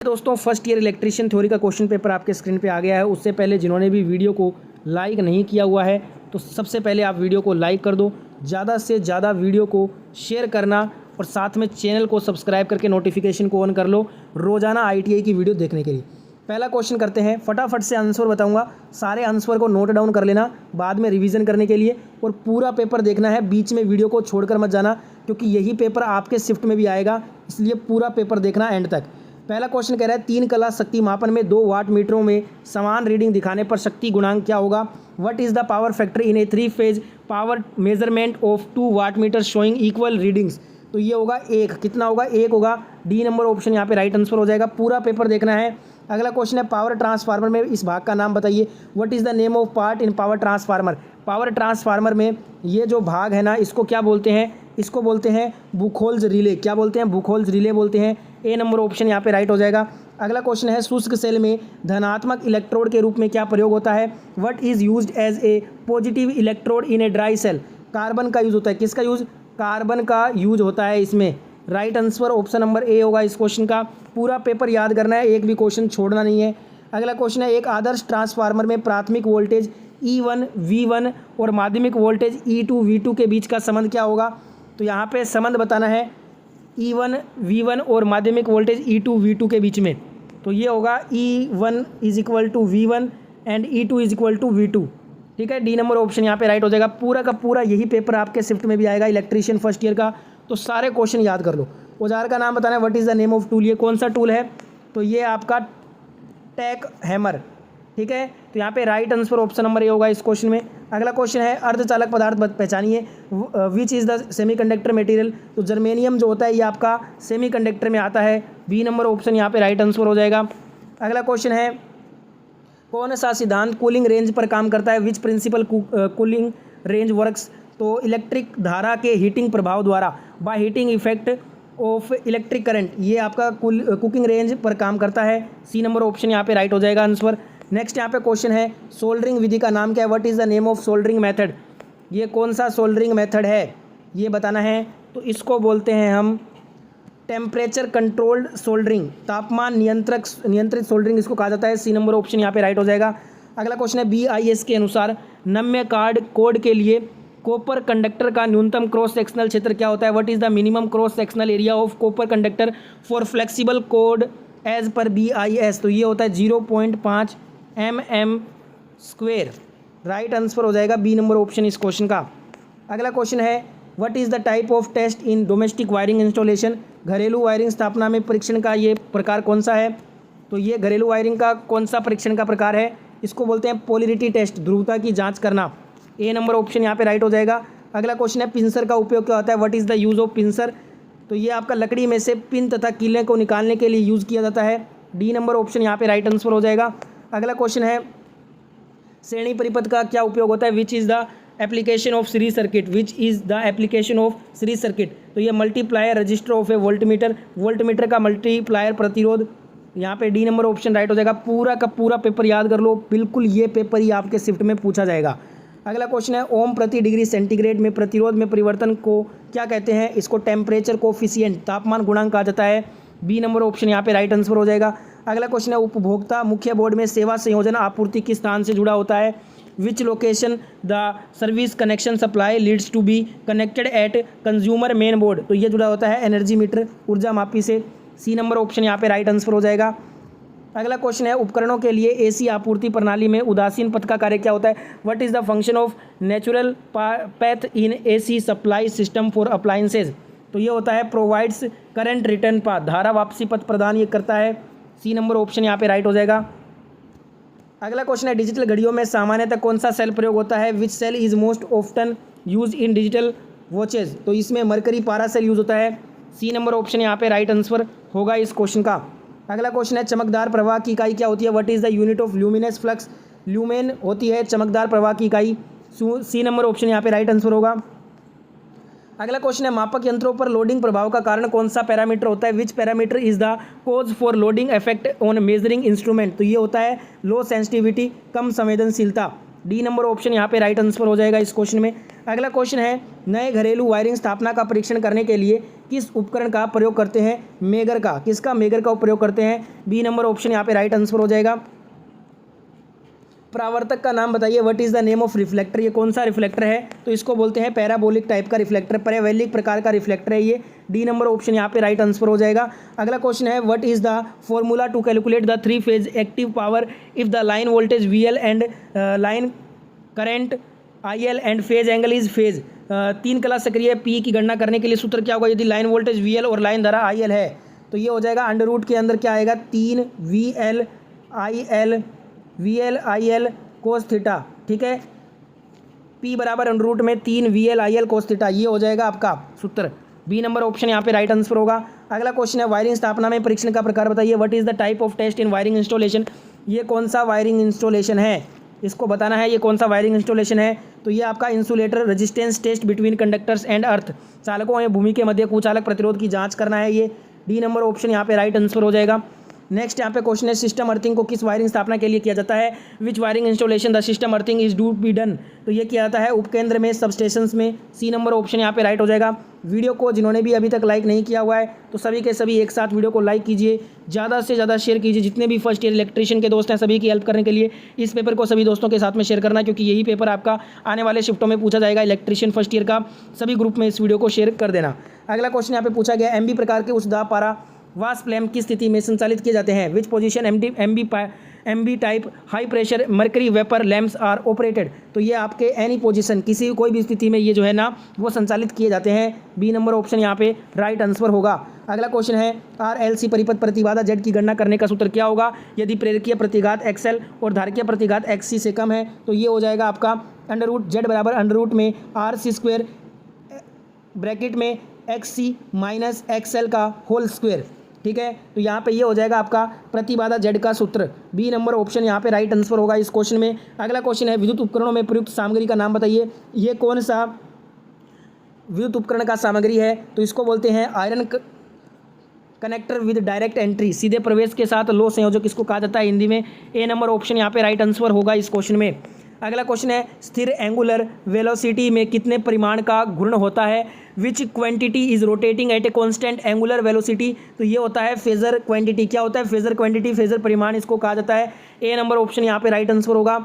दोस्तों first year electrician theory का question paper आपके स्क्रीन पे आ गया है। उससे पहले जिन्होंने भी वीडियो को लाइक नहीं किया हुआ है तो सबसे पहले आप वीडियो को लाइक कर दो, ज़्यादा से ज़्यादा वीडियो को शेयर करना और साथ में चैनल को सब्सक्राइब करके नोटिफिकेशन को ऑन कर लो रोज़ाना ITI की वीडियो देखने के लिए। पहला क्वेश्चन करते हैं, फटाफट से आंसर बताऊंगा, सारे आंसर को नोट डाउन कर लेना बाद में रिवीजन करने के लिए, और पूरा पेपर देखना है, बीच में वीडियो को छोड़कर मत जाना क्योंकि यही पेपर आपके शिफ्ट में भी आएगा, इसलिए पूरा पेपर देखना एंड तक। पहला क्वेश्चन कह रहा है 3 कला शक्ति मापन में 2 वाट मीटरों में समान रीडिंग दिखाने पर शक्ति गुणांक क्या होगा। What is the power factor in a 3 phase power measurement of 2 watt meter showing equal readings. तो ये होगा 1, कितना होगा 1 होगा, डी नंबर ऑप्शन यहाँ पे राइट आंसर हो जाएगा। पूरा पेपर देखना है। अगला क्वेश्चन है पावर ट्रांसफार्मर में इस भाग का नाम बताइए। What is the name of part in power transformer. Power transformer में ये जो भाग है ना, इसको क्या बोलते हैं, इसको बोलते हैं बुखोल्ज रिले। क्या बोलते हैं, बुखोल्ज रिले बोलते हैं। ए नंबर ऑप्शन यहाँ पे राइट हो जाएगा। अगला क्वेश्चन है शुष्क सेल में धनात्मक इलेक्ट्रोड के रूप में क्या प्रयोग होता है। What is used as a positive electrode in a dry cell. Carbon का यूज होता है, किसका यूज, कार्बन का यूज होता है इसमें। Right answer option number A होगा इस क्वेश्चन का। पूरा पेपर याद करना है, एक भी क्वेश्चन छोड़ना नहीं है। अगला क्वेश्चन है एक आदर्श ट्रांसफार्मर में प्राथमिक वोल्टेज E1 V1 और माध्यमिक वोल्टेज E2 V2 के बीच का संबंध क्या होगा। तो यहाँ पे संबंध बताना है E1 V1 और माध्यमिक वोल्टेज E2 V2 के बीच में। तो ये होगा E1 is equal to V1 and E2 is equal to V2। ठीक है, डी नंबर ऑप्शन यहाँ पे राइट हो जाएगा। पूरा का पूरा यही पेपर आपके शिफ्ट में भी आएगा इलेक्ट्रीशियन फर्स्ट ईयर का, तो सारे क्वेश्चन याद कर लो। औजार का नाम बताना है। What is the name of tool, ये कौन सा टूल है, तो ये आपका टैक हैमर। ठीक है, तो यहाँ पे right answer option number A होगा इस क्वेश्चन में। अगला क्वेश्चन है अर्धचालक पदार्थ पहचानिए। Which is the semiconductor material. तो जर्मेनियम जो होता है ये आपका सेमीकंडक्टर में आता है। बी नंबर ऑप्शन यहाँ पे राइट आंसर हो जाएगा। अगला क्वेश्चन है कौन सा सिद्धांत कूलिंग रेंज पर काम करता है। Which principle cooling range works. तो इलेक्ट्रिक धारा के हीटिंग प्रभाव द्वारा by heating effect of electric current, ये आपका कुकिंग रेंज पर काम करता है। सी नंबर ऑप्शन यहाँ पे राइट हो जाएगा आंसर। नेक्स्ट यहाँ पे क्वेश्चन है सोल्डरिंग विधि का नाम क्या है। What is the name of soldering method. ये कौन सा सोल्डरिंग मेथड है ये बताना है। तो इसको बोलते हैं हम टेम्परेचर कंट्रोल्ड सोल्डरिंग, तापमान नियंत्रित सोल्डरिंग इसको कहा जाता है। सी नंबर ऑप्शन यहाँ पे राइट हो जाएगा। अगला क्वेश्चन है BIS के अनुसार नम्य कोड के लिए कॉपर कंडक्टर का न्यूनतम क्रॉस सेक्शनल क्षेत्र क्या होता है। What is the minimum cross sectional area of copper conductor for flexible cord as per BIS। तो ये होता है 0.5 mm²। राइट आंसर हो जाएगा बी नंबर ऑप्शन इस क्वेश्चन का। अगला क्वेश्चन है what is the type of test in domestic wiring installation. घरेलू वायरिंग स्थापना में परीक्षण का ये प्रकार कौन सा है। तो ये घरेलू वायरिंग का कौन सा परीक्षण का प्रकार है, इसको बोलते हैं पोलरिटी टेस्ट, ध्रुवता की जांच करना। ए नंबर ऑप्शन यहाँ पे राइट हो जाएगा। अगला क्वेश्चन है पिंसर का उपयोग क्या होता है। What is the use of pincer. तो ये आपका लकड़ी में से पिन तथा कीले को निकालने के लिए यूज़ किया जाता है। डी नंबर ऑप्शन यहाँ पे राइट आंसर हो जाएगा। अगला क्वेश्चन है श्रेणी परिपथ का क्या उपयोग होता है। विच is the application of series circuit. Which is the application of series circuit. तो ये multiplier register of A voltmeter का मल्टीप्लायर प्रतिरोध। यहाँ पे डी नंबर ऑप्शन राइट हो जाएगा। पूरा का पूरा पेपर याद कर लो, बिल्कुल ये पेपर ही आपके शिफ्ट में पूछा जाएगा। अगला क्वेश्चन है ओम प्रति डिग्री सेंटीग्रेड में प्रतिरोध में परिवर्तन को क्या कहते हैं। इसको टेम्परेचर कोफिशिएंट, तापमान गुणांक कहा जाता है। बी नंबर ऑप्शन यहाँ पे राइट आंसर हो जाएगा। अगला क्वेश्चन है उपभोक्ता मुख्य बोर्ड में सेवा संयोजन आपूर्ति किस स्थान से जुड़ा होता है। Which location the service connection supply leads to be connected at consumer main board. तो ये जुड़ा होता है एनर्जी मीटर, ऊर्जा मापी से। सी नंबर ऑप्शन यहाँ पे राइट आंसर हो जाएगा। अगला क्वेश्चन है उपकरणों के लिए AC आपूर्ति प्रणाली में उदासीन पथ का कार्य क्या होता है। What is the function of natural path in AC supply system for appliances. तो ये होता है प्रोवाइड्स करंट रिटर्न पाथ, धारा वापसी पथ प्रदान ये करता है। सी नंबर ऑप्शन यहाँ पे राइट हो जाएगा। अगला क्वेश्चन है डिजिटल घड़ियों में सामान्यतः कौन सा सेल प्रयोग होता है। Which cell is most often use in digital watches. तो इसमें मरकरी पारा सेल यूज होता है। सी नंबर ऑप्शन यहाँ पे राइट आंसर होगा इस क्वेश्चन का। अगला क्वेश्चन है चमकदार प्रवाह की इकाई क्या होती है। What is the unit of luminous flux. Lumen होती है चमकदार प्रवाह की इकाई। सी नंबर ऑप्शन यहाँ पे राइट आंसर होगा। अगला क्वेश्चन है मापक यंत्रों पर लोडिंग प्रभाव का कारण कौन सा पैरामीटर होता है। Which parameter is the cause for loading effect on measuring instrument. तो ये होता है लो सेंसिटिविटी, कम संवेदनशीलता। डी नंबर ऑप्शन यहाँ पे राइट आंसर हो जाएगा इस क्वेश्चन में। अगला क्वेश्चन है, नए घरेलू वायरिंग स्थापना का परीक्षण करने के लिए किस उपकरण का प्रयोग करते हैं? मेगर का। किसका? मेगर का प्रयोग करते हैं। बी नंबर ऑप्शन यहाँ पे राइट आंसर हो जाएगा। परावर्तक का नाम बताइए। What is the name of reflector? ये कौन सा रिफ्लेक्टर है? तो इसको बोलते हैं पैराबोलिक टाइप का रिफ्लेक्टर, पैराबोलिक प्रकार का रिफ्लेक्टर है ये। डी नंबर ऑप्शन यहाँ पे राइट आंसर हो जाएगा। अगला क्वेश्चन है, what is the formula to calculate the 3 phase active power if the line voltage VL and line current IL and phase angle is phase. 3 कला सक्रिय P की गणना करने के लिए सूत्र क्या होगा? यदि लाइन वोल्टेज VL और लाइन धारा IL है तो ये हो जाएगा अंडर रूट के अंदर क्या आएगा? 3 VL IL कोस थीटा। ठीक है, P बराबर अंडर रूट में 3 VL IL कोस थीटा, ये हो जाएगा आपका सूत्र। बी नंबर ऑप्शन यहाँ पे राइट आंसर होगा। अगला क्वेश्चन है, वायरिंग स्थापना में परीक्षण का प्रकार बताइए। What is the type of test in wiring installation? ये कौन सा वायरिंग इंस्टॉलेशन है? इसको बताना है ये कौन सा वायरिंग इंस्टॉलेशन है। तो ये आपका insulator resistance test between conductors and earth, चालकों एवं भूमि के मध्य कुचालक प्रतिरोध की जांच करना है ये। डी नंबर ऑप्शन यहाँ पे राइट आंसर हो जाएगा। नेक्स्ट यहाँ पे क्वेश्चन है, सिस्टम अर्थिंग को किस वायरिंग स्थापना के लिए किया जाता है? Which wiring installation the system earthing is do be done? तो ये किया जाता है उपकेंद्र में, सबस्टेशंस में। सी नंबर ऑप्शन यहाँ पे राइट हो जाएगा। वीडियो को जिन्होंने भी अभी तक लाइक नहीं किया हुआ है तो सभी के सभी एक साथ वीडियो को लाइक कीजिए, ज़्यादा से ज़्यादा शेयर कीजिए। जितने भी फर्स्ट ईयर इलेक्ट्रीशियन के दोस्त हैं सभी की हेल्प करने के लिए इस पेपर को सभी दोस्तों के साथ में शेयर करना, क्योंकि यही पेपर आपका आने वाले शिफ्टों में पूछा जाएगा इलेक्ट्रीशियन फर्स्ट ईयर का। सभी ग्रुप में इस वीडियो को शेयर कर देना। अगला क्वेश्चन यहाँ पे पूछा गया, MB प्रकार के उच्च दाब पारा वाष्प लैंप की स्थिति में संचालित किए जाते हैं? Which position MB type high pressure mercury vapour lamps are operated? तो ये आपके एनी पोजीशन, किसी कोई भी स्थिति में ये जो है ना वो संचालित किए जाते हैं। बी नंबर ऑप्शन यहाँ पे राइट आंसर होगा। अगला क्वेश्चन है, RLC परिपथ प्रतिबाधा Z की गणना करने का सूत्र क्या होगा? यदि प्रेरकीय प्रतिघात XL और धारकीय प्रतिघात XC से कम है तो ये हो जाएगा आपका अंडर रूट Z बराबर अंडर रूट में RC² ब्रैकेट में XC माइनस XL का होल स्क्वायर। ठीक है, तो यहाँ पे ये हो जाएगा आपका प्रतिबाधा Z का सूत्र। बी नंबर ऑप्शन यहाँ पे राइट आंसर होगा इस क्वेश्चन में। अगला क्वेश्चन है, विद्युत उपकरणों में प्रयुक्त सामग्री का नाम बताइए। ये कौन सा विद्युत उपकरण का सामग्री है? तो इसको बोलते हैं iron connector with direct entry, सीधे प्रवेश के साथ लो संयोजक इसको कहा जाता है हिंदी में। ए नंबर ऑप्शन यहाँ पे राइट आंसर होगा इस क्वेश्चन में। अगला क्वेश्चन है, स्थिर एंगुलर वेलोसिटी में कितने परिमाण का घूर्ण होता है? विच quantity is rotating at a constant angular velocity? तो ये होता है फेजर क्वांटिटी। क्या होता है? फेजर क्वांटिटी, फेजर परिमाण इसको कहा जाता है। ए नंबर ऑप्शन यहाँ पे राइट आंसर होगा।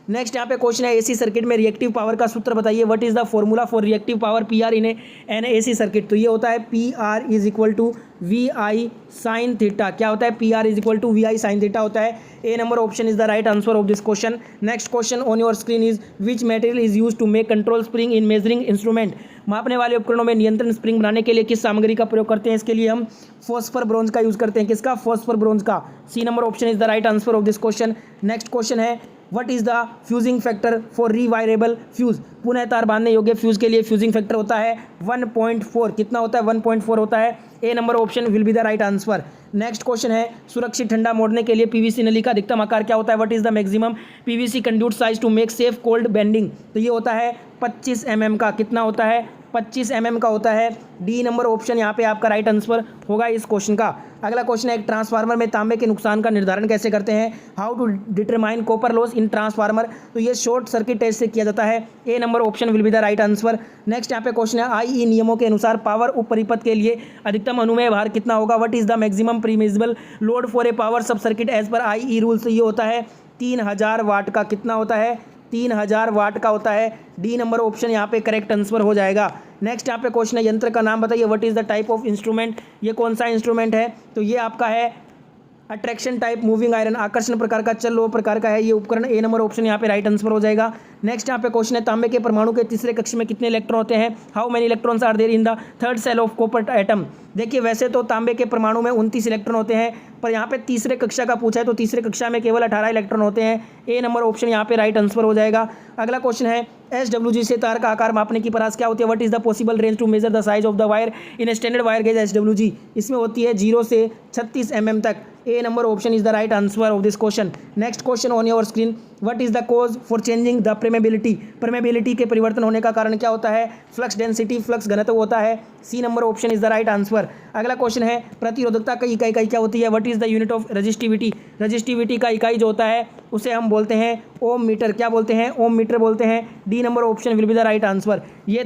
नेक्स्ट यहाँ पे क्वेश्चन है, एसी सर्किट में रिएक्टिव पावर का सूत्र बताइए। What is the formula for reactive power PR in an AC circuit? तो ये होता है PR is equal to VI sine theta. क्या होता है? PR is equal to VI sine theta होता है। A number option is the right answer of this question. Next question on your screen is, which material is use to make control spring in measuring instrument? मापने वाले उपकरणों में नियंत्रण spring बनाने के लिए किस सामग्री का प्रयोग करते हैं? इसके लिए हम फॉस्फर ब्रोंज का यूज करते हैं। किसका? फॉस्फर ब्रोंज का। C number option is the right answer of this question. Next question है, what is the fusing factor for rewirable fuse? पुनः तार बांधने योग्य फ्यूज के लिए फ्यूजिंग फैक्टर होता है 1.4। कितना होता है? 1.4 होता है। A number option will be the right answer. Next question है, सुरक्षित ठंडा मोड़ने के लिए PVC नली का अधिकतम आकार क्या होता है? What is the maximum PVC conduit size to make safe cold bending? तो ये होता है 25 mm का। कितना होता है? 25 mm का होता है। डी नंबर ऑप्शन यहाँ पे आपका राइट आंसर होगा इस क्वेश्चन का। अगला क्वेश्चन है, एक ट्रांसफार्मर में तांबे के नुकसान का निर्धारण कैसे करते हैं? How to determine copper loss in transformer? तो ये शॉर्ट सर्किट टेस्ट से किया जाता है। A number option will be the right answer. Next यहाँ पे क्वेश्चन है, IE नियमों के अनुसार पावर उप परिपथ के लिए अधिकतम अनुमेय भार कितना होगा? What is the maximum permissible load for a power sub circuit as per IE rules? तो ये होता है 3000 वाट का। कितना होता है? 3000 वाट का होता है। डी नंबर ऑप्शन यहाँ पे करेक्ट आंसर हो जाएगा। नेक्स्ट यहाँ पे क्वेश्चन है, यंत्र का नाम बताइए। What is the type of instrument? ये कौन सा इंस्ट्रूमेंट है? तो ये आपका है अट्रैक्शन टाइप मूविंग आयरन, आकर्षण प्रकार का, चल लोह प्रकार का है ये उपकरण। ए नंबर ऑप्शन यहाँ पे राइट आंसर हो जाएगा। नेक्स्ट यहाँ पे क्वेश्चन है, तांबे के परमाणु के तीसरे कक्ष में कितने इलेक्ट्रॉन होते हैं? How many electrons are there in the third cell of copper atom? देखिए वैसे तो तांबे के परमाणु में 29 इलेक्ट्रॉन होते हैं, पर यहाँ पे तीसरे कक्षा का पूछा है तो तीसरे कक्षा में केवल 18 इलेक्ट्रॉन होते हैं। ए नंबर ऑप्शन यहाँ पे राइट आंसर हो जाएगा। अगला क्वेश्चन है, SWG से तार का आकार मापने की परास क्या होती है? What is the possible range to measure the size of the wire in standard wire gauge SWG? इसमें होती है 0 से 36 mm तक। A number option is the right answer of this question. Next question on your screen, what is the cause for changing the permeability के परिवर्तन होने का कारण क्या होता है? फ्लक्स डेंसिटी, फ्लक्स घनत्व होता है। C number option is the right answer. अगला क्वेश्चन है प्रतिरोधकता की इकाई क्या होती है? What is the unit of resistivity? Resistivity का इकाई जो होता है उसे हम बोलते हैं ओम मीटर। क्या बोलते हैं? ओम मीटर बोलते हैं। D number option will be the right answer. ये